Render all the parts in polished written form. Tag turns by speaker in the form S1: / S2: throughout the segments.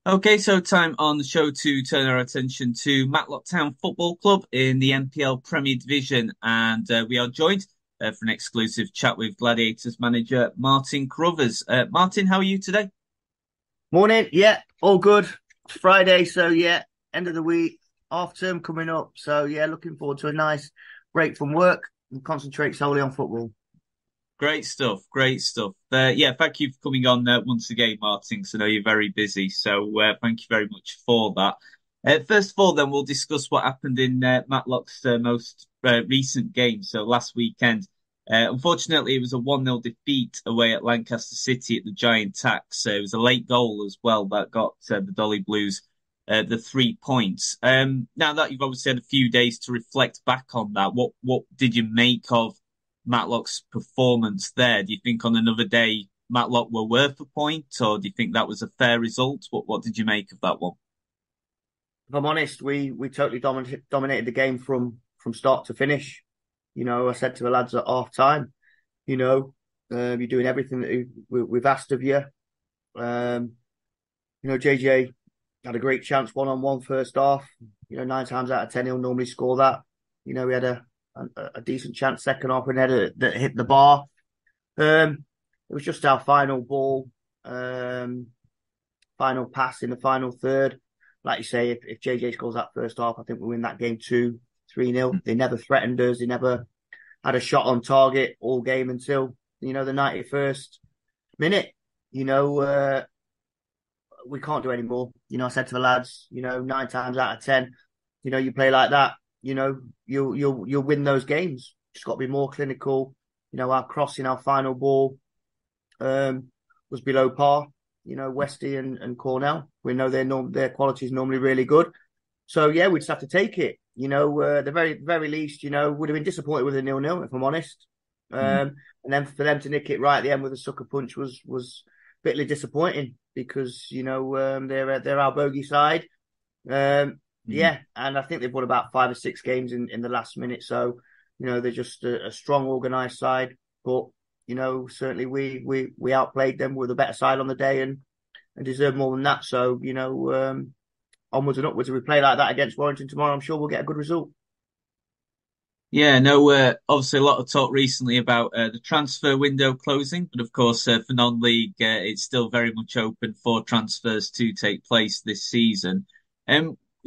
S1: Okay, so time on the show to turn our attention to Matlock Town Football Club in the NPL Premier Division, and we are joined for an exclusive chat with Gladiators manager Martin Carruthers. Martin, how are you today?
S2: Morning. Yeah, all good. It's Friday, so yeah, end of the week, half term coming up. So yeah, looking forward to a nice break from work and concentrate solely on football.
S1: Great stuff, great stuff. Yeah, thank you for coming on once again, Martin, 'cause I know you're very busy. So thank you very much for that. First of all, then we'll discuss what happened in Matlock's most recent game. So last weekend, unfortunately, it was a 1-0 defeat away at Lancaster City at the Giant Tax. It was a late goal as well that got the Dolly Blues the 3 points. Now that you've obviously had a few days to reflect back on that, what did you make of Matlock's performance there? Do you think on another day Matlock were worth a point, or do you think that was a fair result? What did you make of that one?
S2: If I'm honest, we totally dominated the game from start to finish. I said to the lads at half time, you're doing everything that we've asked of you. Um, JJ had a great chance one-on-one first half. 9 times out of 10 he'll normally score that. We had a decent chance second half and header that hit the bar. It was just our final ball, final pass in the final third. Like you say, if JJ scores that first half, I think we win that game 2-3-0. They never threatened us. They never had a shot on target all game until, the 91st minute. You know, uh, we can't do any more. I said to the lads, 9 times out of 10, you play like that, you'll win those games. Just got to be more clinical. Our crossing, our final ball was below par. Westy and Cornell, we know their quality is normally really good. So yeah, we just have to take it. The very least, would have been disappointed with a 0-0 if I'm honest.
S1: Mm.
S2: And then for them to nick it right at the end with a sucker punch was bitterly disappointing because they're our bogey side.
S1: Mm.
S2: Yeah, and I think they've won about 5 or 6 games in the last minute. So they're just a strong, organised side. But certainly we outplayed them with a better side on the day and deserve more than that. So onwards and upwards. If we play like that against Warrington tomorrow, I'm sure we'll get a good result.
S1: Yeah, no, obviously a lot of talk recently about the transfer window closing, but of course, for non-league, it's still very much open for transfers to take place this season.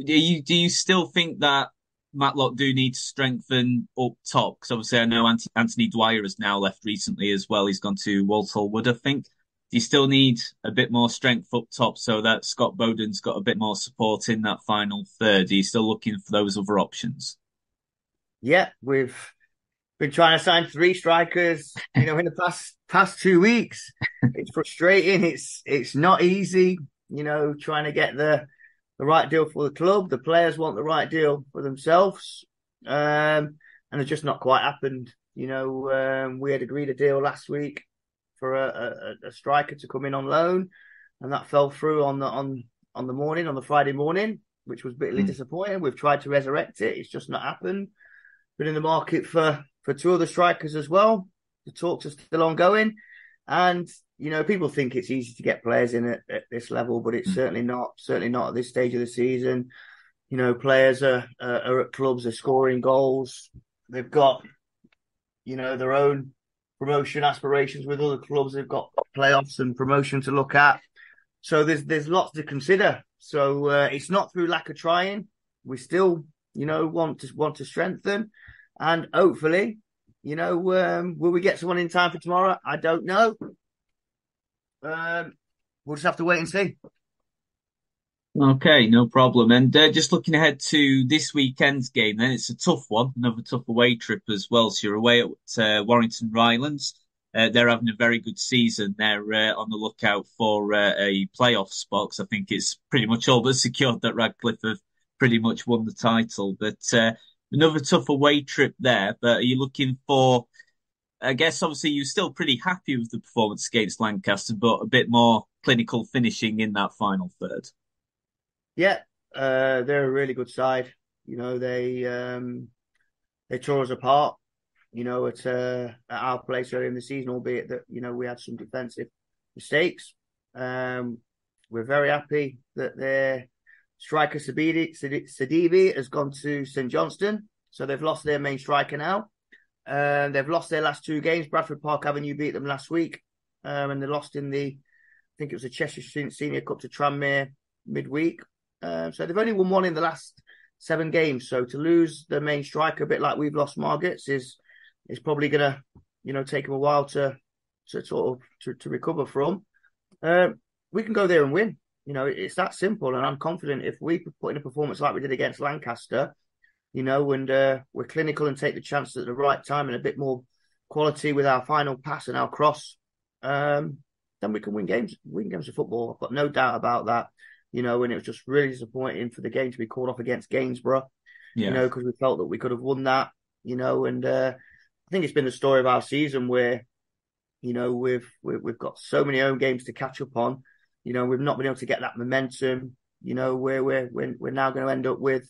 S1: Do you still think that Matlock do need to strengthen up top? Because obviously, I know Anthony Dwyer has now left recently as well. He's gone to Walsall Wood, I think. Do you still need a bit more strength up top so that Scott Bowden's got a bit more support in that final third? Are you still looking for those other options?
S2: Yeah, we've been trying to sign 3 strikers, in the past 2 weeks. It's frustrating. It's not easy, trying to get the right deal for the club. The players want the right deal for themselves. And it's just not quite happened. We had agreed a deal last week for a striker to come in on loan, and that fell through on the Friday morning, which was bitterly
S1: Mm.
S2: disappointing. We've tried to resurrect it. It's just not happened. Been in the market for 2 other strikers as well. The talks are still ongoing, and people think it's easy to get players in at this level, but it's
S1: Mm.
S2: certainly not. Certainly not at this stage of the season. Players are at clubs, they're scoring goals. They've got their own promotion aspirations with other clubs. They've got playoffs and promotion to look at. So there's lots to consider. So it's not through lack of trying. We still want to strengthen, and hopefully, will we get someone in time for tomorrow? I don't know. We'll just have to wait and see.
S1: Okay, no problem. And just looking ahead to this weekend's game, then it's a tough one, another tough away trip as well. So you're away at Warrington Rylands. They're having a very good season. They're on the lookout for a playoff spot 'cause I think it's pretty much all but secured that Radcliffe have pretty much won the title. But another tough away trip there. But are you looking for? I guess obviously you're still pretty happy with the performance against Lancaster, but a bit more clinical finishing in that final third.
S2: Yeah, they're a really good side. They tore us apart. At our place earlier in the season, albeit that we had some defensive mistakes. Um, We're very happy that their striker Sidibe has gone to St Johnstone. So they've lost their main striker now. They've lost their last 2 games. Bradford Park Avenue beat them last week. And they lost in I think it was the Cheshire Senior Cup to Tranmere midweek. So they've only won one in the last 7 games. So to lose the main striker, a bit like we've lost Margaret's, is probably going to, take them a while to recover from. We can go there and win. It's that simple. And I'm confident if we put in a performance like we did against Lancaster, and we're clinical and take the chances at the right time and a bit more quality with our final pass and our cross, then we can win games. Win games of football. I've got no doubt about that. And it was just really disappointing for the game to be called off against Gainsborough.
S1: Yeah.
S2: Because we felt that we could have won that. And I think it's been the story of our season where, we've got so many home games to catch up on. We've not been able to get that momentum. Where we're now going to end up with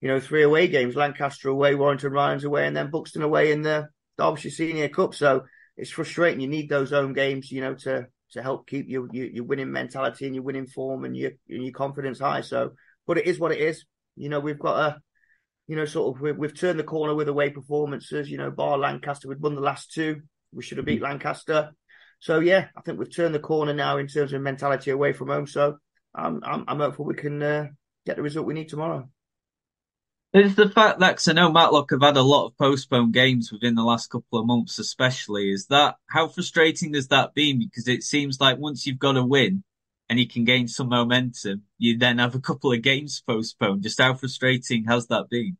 S2: 3 away games: Lancaster away, Warrington Ryan's away, and then Buxton away in the Derbyshire Senior Cup. So it's frustrating. You need those home games, to help keep your winning mentality and your winning form and your confidence high. So, but it is what it is. We've got we've turned the corner with away performances. Bar Lancaster, we'd won the last 2. We should have beat Lancaster. So yeah, I think we've turned the corner now in terms of mentality away from home. So I'm hopeful we can get the result we need tomorrow.
S1: It's the fact that, 'cause I know Matlock have had a lot of postponed games within the last couple of months, especially. How frustrating has that been? Because it seems like once you've got a win and you can gain some momentum, you then have a couple of games postponed. Just how frustrating has that been?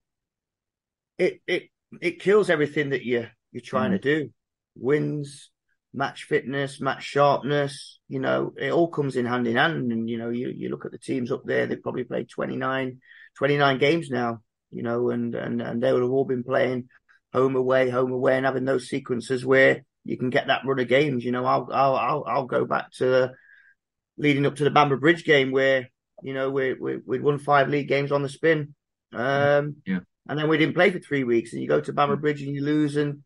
S2: It kills everything that you're trying to
S1: Mm.
S2: do. Wins, match fitness, match sharpness. It all comes in hand. And you look at the teams up there; they've probably played 29 games now. And they would have all been playing home away, and having those sequences where you can get that run of games. I'll go back to leading up to the Bamber Bridge game where we'd won 5 league games on the spin,
S1: Yeah.
S2: and then we didn't play for 3 weeks. And you go to Bamber Bridge and you lose, and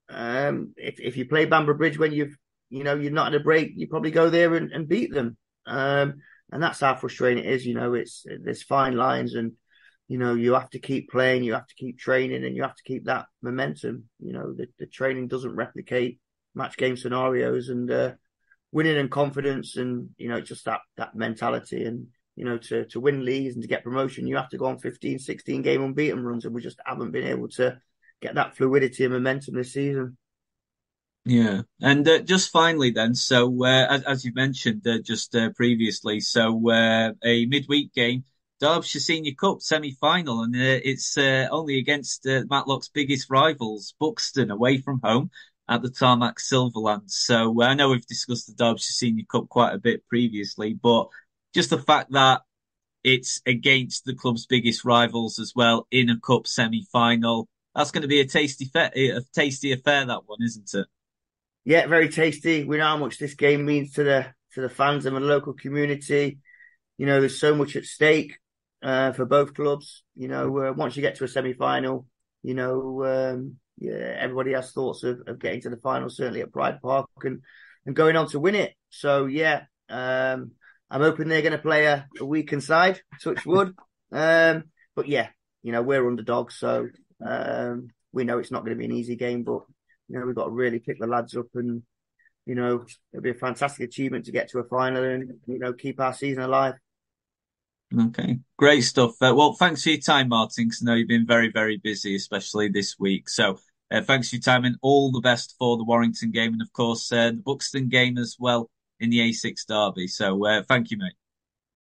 S2: if you play Bamber Bridge when you're not in a break, you probably go there and beat them. And that's how frustrating it is. There's fine lines, and you have to keep playing, you have to keep training, and you have to keep that momentum. The training doesn't replicate match game scenarios, and winning and confidence, and it's just that mentality. And to win leagues and to get promotion, you have to go on 15, 16 game unbeaten runs, and we just haven't been able to get that fluidity and momentum this season.
S1: Yeah. And just finally then, so as you mentioned just previously, so a midweek game, Derbyshire Senior Cup semi-final, and it's only against Matlock's biggest rivals, Buxton, away from home at the Tarmac Silverland. So I know we've discussed the Derbyshire Senior Cup quite a bit previously, but just the fact that it's against the club's biggest rivals as well in a cup semi-final, that's going to be a tasty affair, that one, isn't it?
S2: Yeah, very tasty. We know how much this game means to the fans and the local community. There's so much at stake for both clubs. Once you get to a semi-final, yeah, everybody has thoughts of getting to the final, certainly at Pride Park, and going on to win it. So yeah, I'm hoping they're going to play a weakened side, touch wood. But yeah, we're underdogs, so we know it's not going to be an easy game, but we've got to really pick the lads up, and it'll be a fantastic achievement to get to a final and keep our season alive.
S1: Okay, great stuff. Well, thanks for your time, Martin, because I know you've been very, very busy, especially this week. So thanks for your time and all the best for the Warrington game and, of course, the Buxton game as well in the A6 Derby. So thank you, mate.